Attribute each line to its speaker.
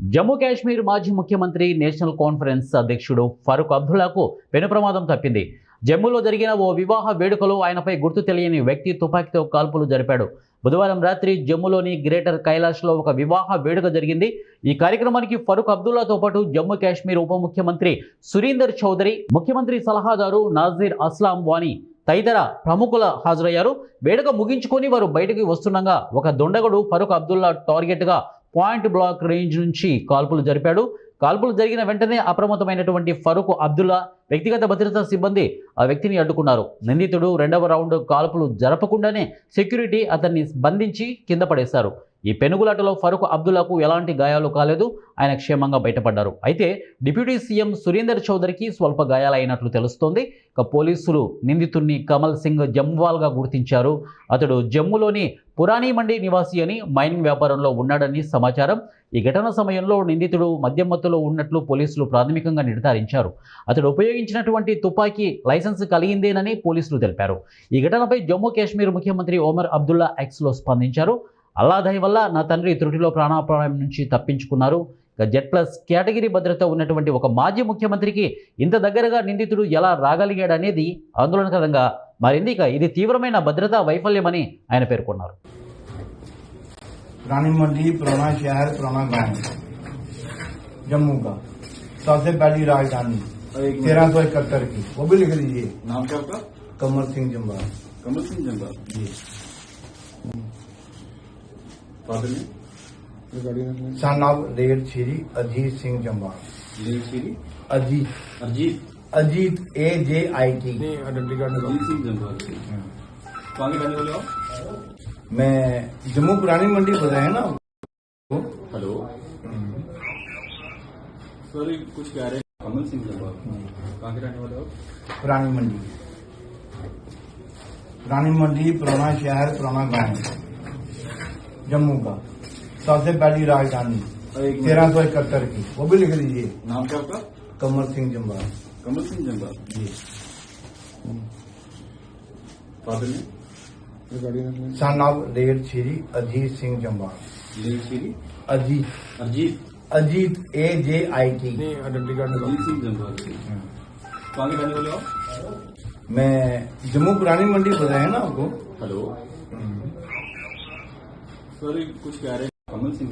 Speaker 1: జమ్మూ కాశ్మీర్ మాజీ ముఖ్యమంత్రి national conference అధ్యక్షుడు ఫరూక్ అబ్దుల్లాకు పెను ప్రమాదం తప్పింది. జమ్మూలో జరిగిన ఓ వివాహ వేడుకలో ఆయనపై గుర్తు తెలియని వ్యక్తి తుపాకీతో కాల్పులు జరిపాడు. బుధవారం రాత్రి జమ్మూలోని గ్రేటర్ కైలాష్లో ఒక వివాహ వేడుక జరిగింది. ఈ కార్యక్రమానికి ఫరూక్ అబ్దుల్లాతో పాటు జమ్మూ కాశ్మీర్ ఉప ముఖ్యమంత్రి సురీందర్ చౌదరి, ముఖ్యమంత్రి సలహాదారు నాజీర్ అస్లాం వానీ తదితర ప్రముఖులు హాజరయ్యారు. వేడుక ముగించుకొని వారు బయటకు వస్తుండగా ఒక దుండగుడు ఫరూక్ అబ్దుల్లా టార్గెట్గా పాయింట్ బ్లాక్ రేంజ్ నుంచి కాల్పులు జరిపాడు. కాల్పులు జరిగిన వెంటనే అప్రమత్తమైనటువంటి ఫరూక్ అబ్దుల్లా వ్యక్తిగత భద్రతా సిబ్బంది ఆ వ్యక్తిని అడ్డుకున్నారు. నిందితుడు రెండవ రౌండ్ కాల్పులు జరపకుండానే సెక్యూరిటీ అతన్ని బంధించి కింద పడేశారు. ఈ పెనుగులాటలో ఫరూక్ అబ్దుల్లాకు ఎలాంటి గాయాలు కాలేదు. ఆయన క్షేమంగా బయటపడ్డారు. అయితే డిప్యూటీ సీఎం సురీందర్ చౌదరికి స్వల్ప గాయాలైనట్లు తెలుస్తోంది. ఇక పోలీసులు నిందితుడిని కమల్ సింగ్ జంవాల్గా గుర్తించారు. అతడు జమ్మూలోని పురాణి మండి నివాసి అని, మైనింగ్ వ్యాపారంలో ఉన్నాడని సమాచారం. ఈ ఘటన సమయంలో నిందితుడు మద్యం మత్తులో ఉన్నట్లు పోలీసులు ప్రాథమికంగా నిర్ధారించారు. అతడు ఉపయోగించినటువంటి తుపాకీ లైసెన్స్ కలిగిందేనని పోలీసులు తెలిపారు. ఈ ఘటనపై జమ్మూ కాశ్మీర్ ముఖ్యమంత్రి ఒమర్ అబ్దుల్లా ఎక్స్లో స్పందించారు. అల్లా దయ వల్ల నా తండ్రి త్రుటిలో ప్రాణాపాయం నుంచి తప్పించుకున్నారు. ఇక Z+ కేటగిరీ భద్రత ఉన్నటువంటి ఒక మాజీ ముఖ్యమంత్రికి ఇంత దగ్గరగా నిందితుడు ఎలా రాగలిగాడనేది ఆందోళనకరంగా మారింది. ఇక ఇది తీవ్రమైన భద్రతా వైఫల్యమని ఆయన పేర్కొన్నారు.
Speaker 2: रानी मंडी पुराना शहर पुराना गांव जम्मू का सबसे पहली राजधानी 1371 की, वो भी लिख लीजिए।
Speaker 3: नाम क्या आपका?
Speaker 2: कमल सिंह जम्बार।
Speaker 3: कमल सिंह जम्बार
Speaker 2: जी।
Speaker 3: फादर ने
Speaker 2: son of late Shri Ajit Singh Jambar. Ajit
Speaker 3: Ajit
Speaker 2: Ajit AJIT।
Speaker 3: Ajit Singh Jambar. कहाँ के रहने वाले हो?
Speaker 2: मैं जम्मू पुरानी मंडी बताया ना।
Speaker 3: हेलो सर, कुछ कह रहे हैं कमल सिंह जम्बार, कहाँ के रहने वाले हो?
Speaker 2: पुरानी मंडी पुराना शहर पुराना गांव जम्मू का सबसे पहली राजधानी 1371 की, वो भी लिख लीजिए।
Speaker 3: नाम क्या आपका?
Speaker 2: कमल सिंह जम्बार।
Speaker 3: कमल सिंह जम्बार
Speaker 2: जी।
Speaker 3: फादर ने
Speaker 2: son of late Shri Ajit Singh Jambar. Ajit
Speaker 3: Ajit
Speaker 2: Ajit AJIT।
Speaker 3: Ajit Singh Jambar. कहाँ के रहने वाले हो?
Speaker 2: मैं जम्मू पुरानी मंडी बताया ना आपको।
Speaker 3: हेलो सर, कुछ कह रहे हैं कमल सिंह